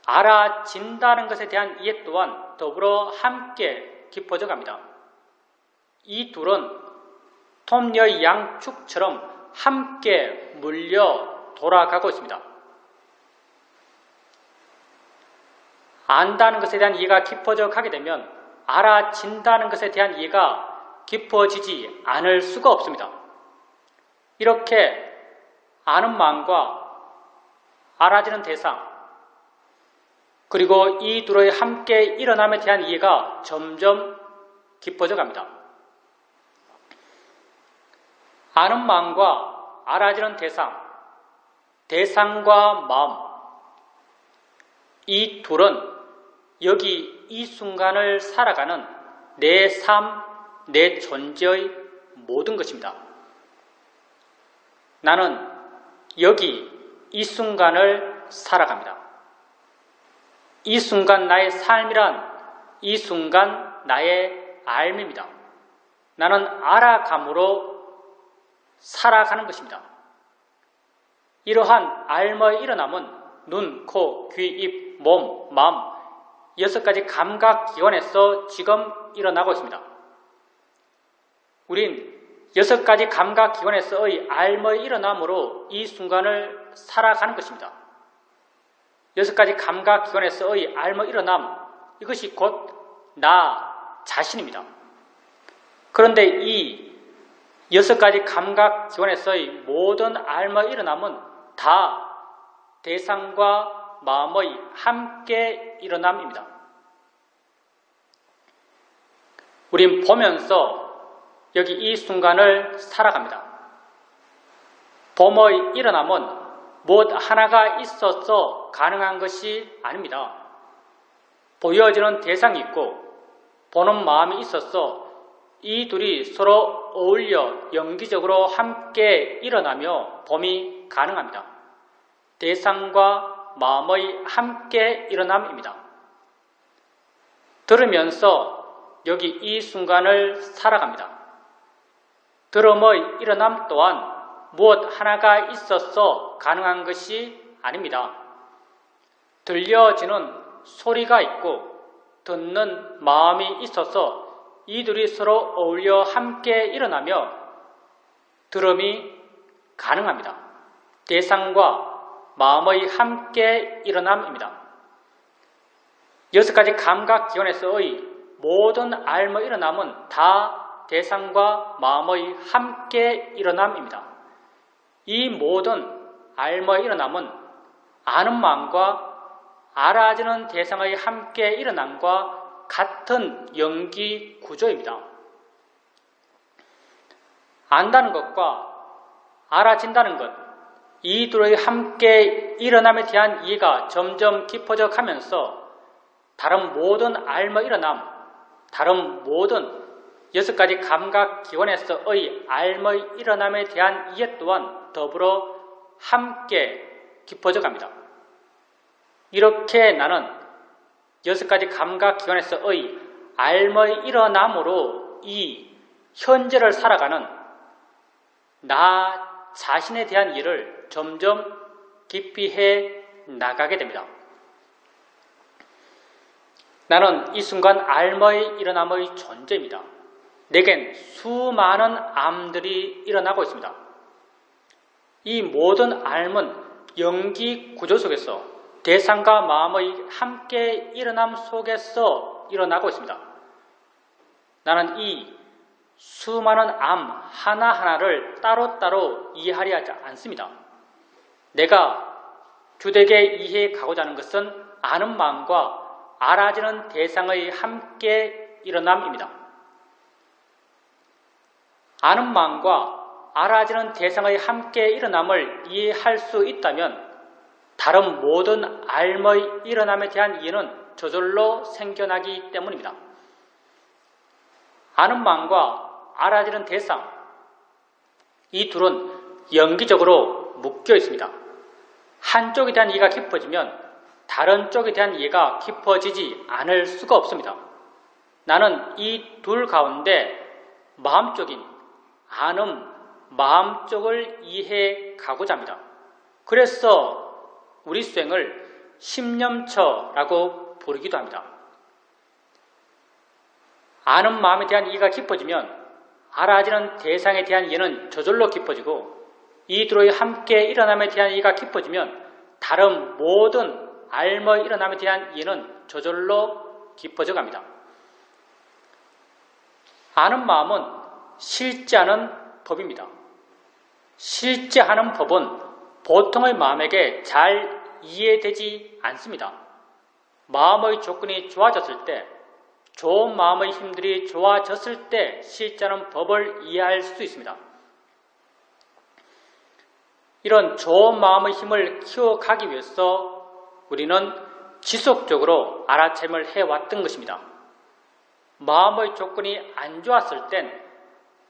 알아진다는 것에 대한 이해 또한 더불어 함께 깊어져 갑니다. 이 둘은 톱니의 양축처럼 함께 물려 돌아가고 있습니다. 안다는 것에 대한 이해가 깊어져 가게 되면 알아진다는 것에 대한 이해가 깊어지지 않을 수가 없습니다. 이렇게 아는 마음과 알아지는 대상, 그리고 이 둘의 함께 일어남에 대한 이해가 점점 깊어져 갑니다. 아는 마음과 알아지는 대상, 대상과 마음, 이 둘은 여기 이 순간을 살아가는 내 삶, 내 존재의 모든 것입니다. 나는 여기 이 순간을 살아갑니다. 이 순간 나의 삶이란 이 순간 나의 삶입니다. 나는 알아감으로 살아가는 것입니다. 이러한 알의 일어남은 눈, 코, 귀, 입, 몸, 마음 6가지 감각 기관에서 지금 일어나고 있습니다. 우린 6가지 감각기관에서의 알머의 일어남으로 이 순간을 살아가는 것입니다. 6가지 감각기관에서의 알머의 일어남, 이것이 곧 나 자신입니다. 그런데 이 6가지 감각기관에서의 모든 알머의 일어남은 다 대상과 마음의 함께 일어남입니다. 우린 보면서 여기 이 순간을 살아갑니다. 봄의 일어남은 무엇 하나가 있어서 가능한 것이 아닙니다. 보여지는 대상이 있고 보는 마음이 있어서 이 둘이 서로 어울려 연기적으로 함께 일어나며 봄이 가능합니다. 대상과 마음의 함께 일어남입니다. 들으면서 여기 이 순간을 살아갑니다. 들음의 일어남 또한 무엇 하나가 있어서 가능한 것이 아닙니다. 들려지는 소리가 있고 듣는 마음이 있어서 이들이 서로 어울려 함께 일어나며 들음이 가능합니다. 대상과 마음의 함께 일어남입니다. 6가지 감각기관에서의 모든 알의 일어남은 다 대상과 마음의 함께 일어남입니다. 이 모든 알의 일어남은 아는 마음과 알아지는 대상의 함께 일어남과 같은 연기 구조입니다. 안다는 것과 알아진다는 것, 이 둘의 함께 일어남에 대한 이해가 점점 깊어져 가면서 다른 모든 알의 일어남, 다른 모든 6가지 감각기관에서의 알의 일어남에 대한 이해 또한 더불어 함께 깊어져 갑니다. 이렇게 나는 6가지 감각기관에서의 알의 일어남으로 이 현재를 살아가는 나 자신에 대한 이해를 점점 깊이 해 나가게 됩니다. 나는 이 순간 알의 일어남의 존재입니다. 내겐 수많은 암들이 일어나고 있습니다. 이 모든 알은 연기 구조 속에서 대상과 마음의 함께 일어남 속에서 일어나고 있습니다. 나는 이 수많은 암 하나하나를 따로따로 이해하려 하지 않습니다. 내가 주되게 이해해 가고자 하는 것은 아는 마음과 알아지는 대상의 함께 일어남입니다. 아는 마음과 알아지는 대상의 함께 일어남을 이해할 수 있다면 다른 모든 알의 일어남에 대한 이해는 저절로 생겨나기 때문입니다. 아는 마음과 알아지는 대상, 이 둘은 연기적으로 묶여 있습니다. 한쪽에 대한 이해가 깊어지면 다른 쪽에 대한 이해가 깊어지지 않을 수가 없습니다. 나는 이 둘 가운데 마음적인 아는 마음 쪽을 이해해 가고자 합니다. 그래서 우리 수행을 심념처라고 부르기도 합니다. 아는 마음에 대한 이해가 깊어지면 알아지는 대상에 대한 이해는 저절로 깊어지고 이 둘의 함께 일어남에 대한 이해가 깊어지면 다른 모든 알의 일어남에 대한 이해는 저절로 깊어져 갑니다. 아는 마음은 실제하는 법입니다. 실제하는 법은 보통의 마음에게 잘 이해되지 않습니다. 마음의 조건이 좋아졌을 때, 좋은 마음의 힘들이 좋아졌을 때 실제하는 법을 이해할 수 있습니다. 이런 좋은 마음의 힘을 키워가기 위해서 우리는 지속적으로 알아차림을 해왔던 것입니다. 마음의 조건이 안 좋았을 땐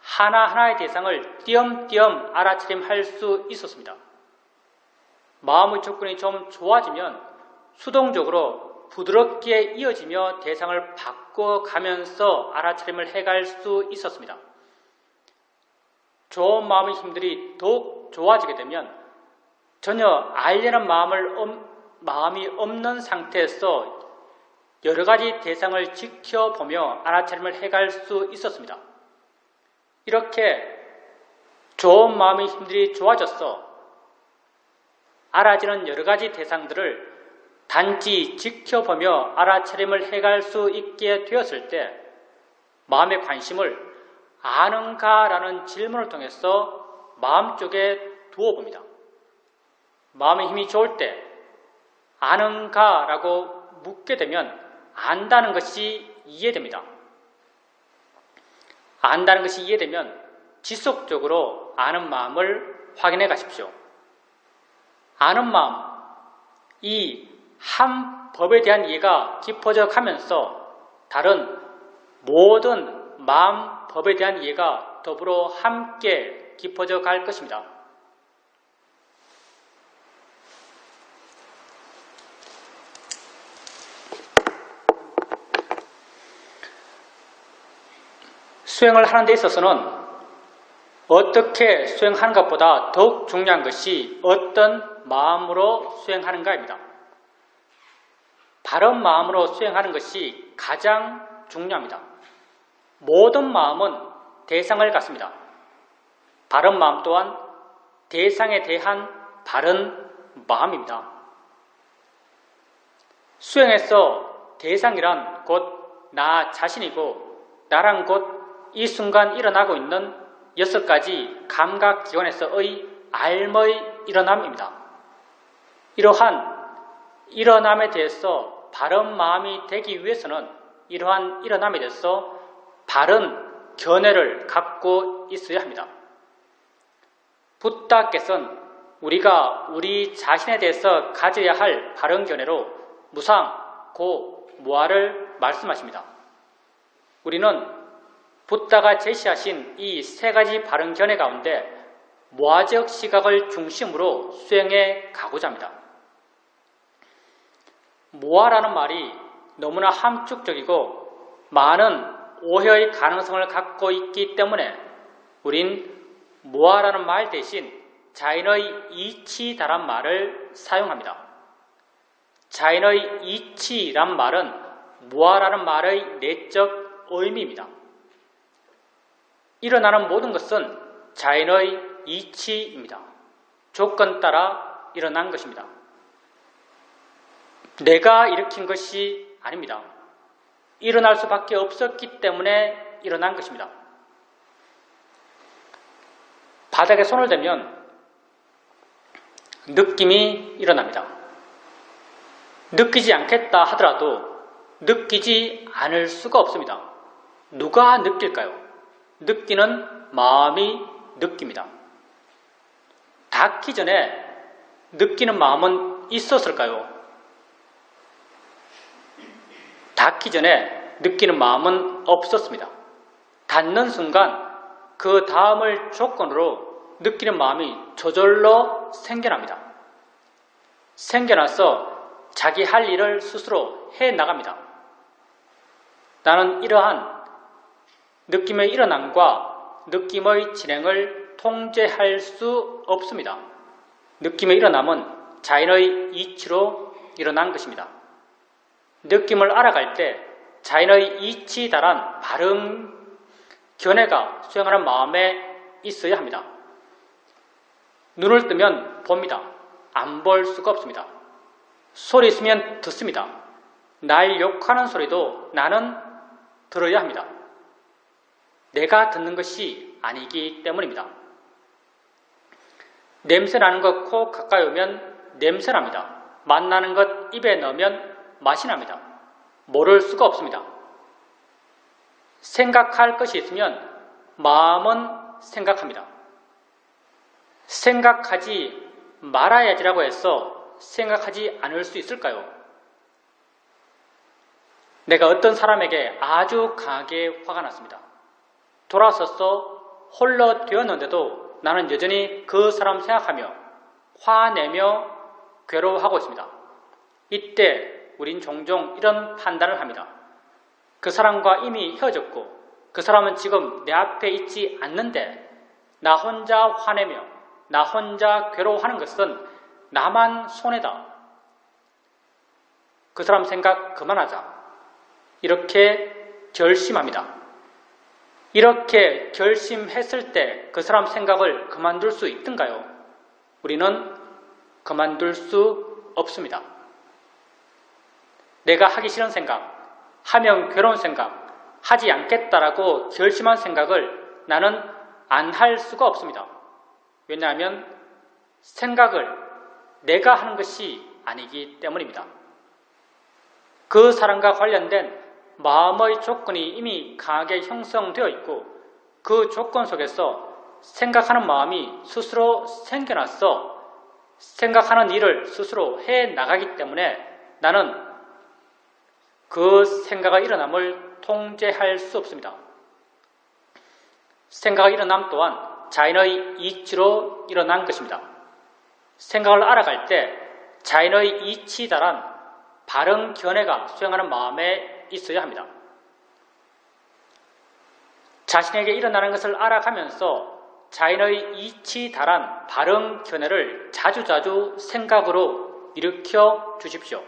하나하나의 대상을 띄엄띄엄 알아차림할 수 있었습니다. 마음의 조건이 좀 좋아지면 수동적으로 부드럽게 이어지며 대상을 바꿔가면서 알아차림을 해갈 수 있었습니다. 좋은 마음의 힘들이 더욱 좋아지게 되면 전혀 알려는 마음이 없는 상태에서 여러 가지 대상을 지켜보며 알아차림을 해갈 수 있었습니다. 이렇게 좋은 마음의 힘들이 좋아졌어. 알아지는 여러 가지 대상들을 단지 지켜보며 알아차림을 해갈 수 있게 되었을 때 마음의 관심을 아는가라는 질문을 통해서 마음속에 두어봅니다. 마음의 힘이 좋을 때 아는가라고 묻게 되면 안다는 것이 이해됩니다. 안다는 것이 이해되면 지속적으로 아는 마음을 확인해 가십시오. 아는 마음, 이 한 법에 대한 이해가 깊어져 가면서 다른 모든 마음 법에 대한 이해가 더불어 함께 깊어져 갈 것입니다. 수행을 하는 데 있어서는 어떻게 수행하는 것보다 더욱 중요한 것이 어떤 마음으로 수행하는가입니다. 바른 마음으로 수행하는 것이 가장 중요합니다. 모든 마음은 대상을 갖습니다. 바른 마음 또한 대상에 대한 바른 마음입니다. 수행에서 대상이란 곧 나 자신이고 나란 곧 이 순간 일어나고 있는 6가지 감각기관에서의 알의 일어남입니다. 이러한 일어남에 대해서 바른 마음이 되기 위해서는 이러한 일어남에 대해서 바른 견해를 갖고 있어야 합니다. 붓다께서는 우리가 우리 자신에 대해서 가져야 할 바른 견해로 무상, 고, 무아를 말씀하십니다. 우리는 붓다가 제시하신 이 3가지 바른 견해 가운데 무아적 시각을 중심으로 수행해 가고자 합니다. 무아라는 말이 너무나 함축적이고 많은 오해의 가능성을 갖고 있기 때문에 우린 무아라는 말 대신 자인의 이치다란 말을 사용합니다. 자인의 이치란 말은 무아라는 말의 내적 의미입니다. 일어나는 모든 것은 자인의 이치입니다. 조건 따라 일어난 것입니다. 내가 일으킨 것이 아닙니다. 일어날 수밖에 없었기 때문에 일어난 것입니다. 바닥에 손을 대면 느낌이 일어납니다. 느끼지 않겠다 하더라도 느끼지 않을 수가 없습니다. 누가 느낄까요? 느끼는 마음이 느낍니다. 닿기 전에 느끼는 마음은 있었을까요? 닿기 전에 느끼는 마음은 없었습니다. 닿는 순간 그 다음을 조건으로 느끼는 마음이 저절로 생겨납니다. 생겨나서 자기 할 일을 스스로 해나갑니다. 나는 이러한 느낌의 일어남과 느낌의 진행을 통제할 수 없습니다. 느낌의 일어남은 자인의 이치로 일어난 것입니다. 느낌을 알아갈 때 자인의 이치다란 바른 견해가 수행하는 마음에 있어야 합니다. 눈을 뜨면 봅니다. 안 볼 수가 없습니다. 소리 있으면 듣습니다. 날 욕하는 소리도 나는 들어야 합니다. 내가 듣는 것이 아니기 때문입니다. 냄새 나는 것 코 가까이 오면 냄새 납니다. 맛 나는 것 입에 넣으면 맛이 납니다. 모를 수가 없습니다. 생각할 것이 있으면 마음은 생각합니다. 생각하지 말아야지라고 해서 생각하지 않을 수 있을까요? 내가 어떤 사람에게 아주 강하게 화가 났습니다. 돌아서서 홀로 되었는데도 나는 여전히 그 사람 생각하며 화내며 괴로워하고 있습니다. 이때 우린 종종 이런 판단을 합니다. 그 사람과 이미 헤어졌고 그 사람은 지금 내 앞에 있지 않는데 나 혼자 화내며 나 혼자 괴로워하는 것은 나만 손해다. 그 사람 생각 그만하자. 이렇게 결심합니다. 이렇게 결심했을 때 그 사람 생각을 그만둘 수 있던가요? 우리는 그만둘 수 없습니다. 내가 하기 싫은 생각, 하면 괴로운 생각, 하지 않겠다라고 결심한 생각을 나는 안 할 수가 없습니다. 왜냐하면 생각을 내가 하는 것이 아니기 때문입니다. 그 사람과 관련된 마음의 조건이 이미 강하게 형성되어 있고 그 조건 속에서 생각하는 마음이 스스로 생겨나서 생각하는 일을 스스로 해 나가기 때문에 나는 그 생각의 일어남을 통제할 수 없습니다. 생각의 일어남 또한 자연의 이치로 일어난 것입니다. 생각을 알아갈 때 자연의 이치에 따른 바른 견해가 수행하는 마음에 있어야 합니다. 자신에게 일어나는 것을 알아가면서 자연의 이치에 따른 바른 견해를 자주자주 생각으로 일으켜 주십시오.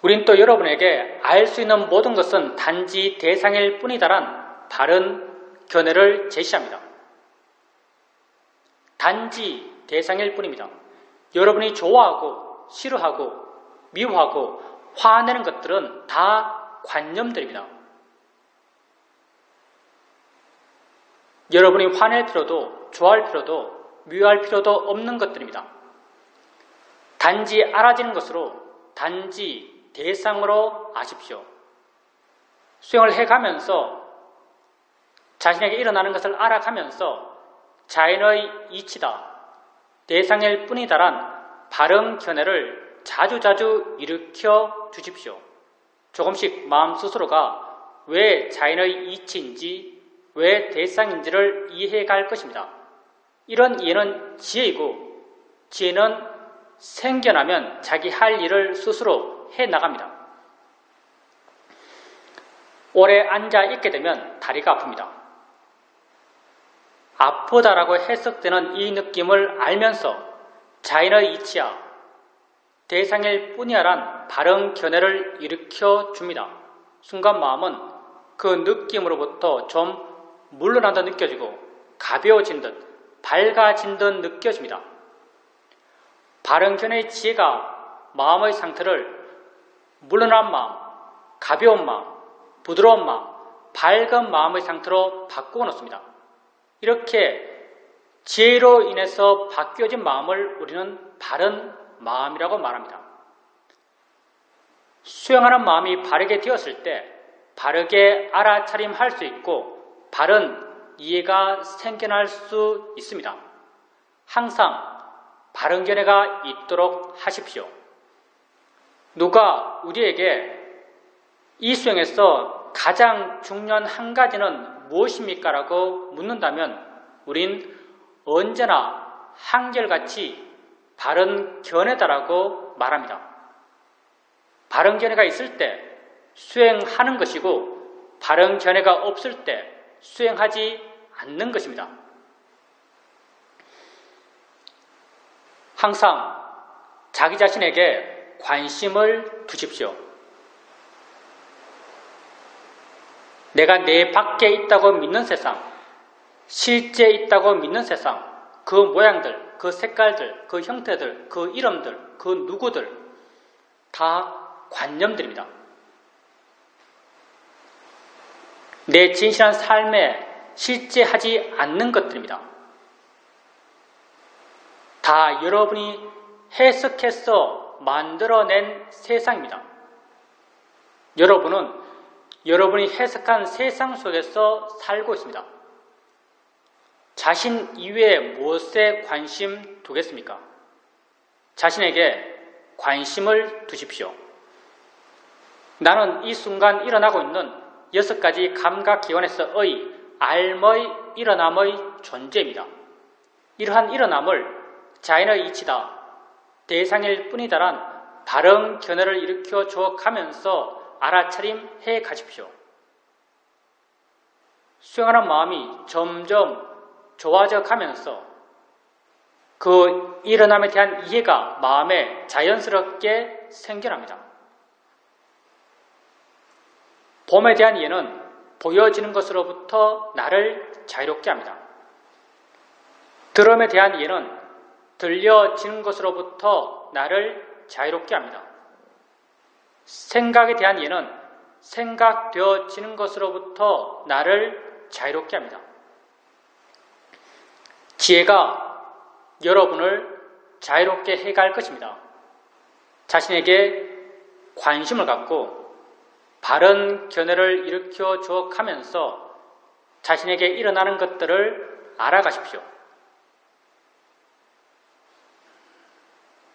우린 또 여러분에게 알 수 있는 모든 것은 단지 대상일 뿐이다란 바른 견해를 제시합니다. 단지 대상일 뿐입니다. 여러분이 좋아하고 싫어하고 미워하고 화내는 것들은 다 관념들입니다. 여러분이 화낼 필요도 좋아할 필요도 미워할 필요도 없는 것들입니다. 단지 알아지는 것으로 단지 대상으로 아십시오. 수행을 해가면서 자신에게 일어나는 것을 알아가면서 자연의 이치다, 대상일 뿐이다란 바른 견해를 자주자주 일으켜 주십시오. 조금씩 마음 스스로가 왜 자연의 이치인지, 왜 대상인지를 이해해 갈 것입니다. 이런 이해는 지혜이고, 지혜는 생겨나면 자기 할 일을 스스로 해 나갑니다. 오래 앉아 있게 되면 다리가 아픕니다. 아프다라고 해석되는 이 느낌을 알면서 자연의 이치야, 대상일 뿐이야란 바른 견해를 일으켜 줍니다. 순간 마음은 그 느낌으로부터 좀 물러난 듯 느껴지고 가벼워진 듯 밝아진 듯 느껴집니다. 바른 견해의 지혜가 마음의 상태를 물러난 마음, 가벼운 마음, 부드러운 마음, 밝은 마음의 상태로 바꾸어 놓습니다. 이렇게 지혜로 인해서 바뀌어진 마음을 우리는 바른 마음이라고 말합니다. 수행하는 마음이 바르게 되었을 때 바르게 알아차림할 수 있고 바른 이해가 생겨날 수 있습니다. 항상 바른 견해가 있도록 하십시오. 누가 우리에게 이 수행에서 가장 중요한 한 가지는 무엇입니까? 라고 묻는다면 우린 언제나 한결같이 바른 견해다라고 말합니다. 바른 견해가 있을 때 수행하는 것이고 바른 견해가 없을 때 수행하지 않는 것입니다. 항상 자기 자신에게 관심을 두십시오. 내가 내 밖에 있다고 믿는 세상, 실제 있다고 믿는 세상, 그 모양들, 그 색깔들, 그 형태들, 그 이름들, 그 누구들 다 관념들입니다. 내 진실한 삶에 실제하지 않는 것들입니다. 다 여러분이 해석해서 만들어낸 세상입니다. 여러분은 여러분이 해석한 세상 속에서 살고 있습니다. 자신 이외에 무엇에 관심 두겠습니까? 자신에게 관심을 두십시오. 나는 이 순간 일어나고 있는 6가지 감각기관에서의 알의 일어남의 존재입니다. 이러한 일어남을 자연의 이치다, 대상일 뿐이다란 바른 견해를 일으켜 줘 가면서 알아차림해 가십시오. 수행하는 마음이 점점 좋아져 가면서 그 일어남에 대한 이해가 마음에 자연스럽게 생겨납니다. 봄에 대한 이해는 보여지는 것으로부터 나를 자유롭게 합니다. 들음에 대한 이해는 들려지는 것으로부터 나를 자유롭게 합니다. 생각에 대한 이해는 생각되어지는 것으로부터 나를 자유롭게 합니다. 지혜가 여러분을 자유롭게 해갈 것입니다. 자신에게 관심을 갖고 바른 견해를 일으켜 주어 가면서 자신에게 일어나는 것들을 알아가십시오.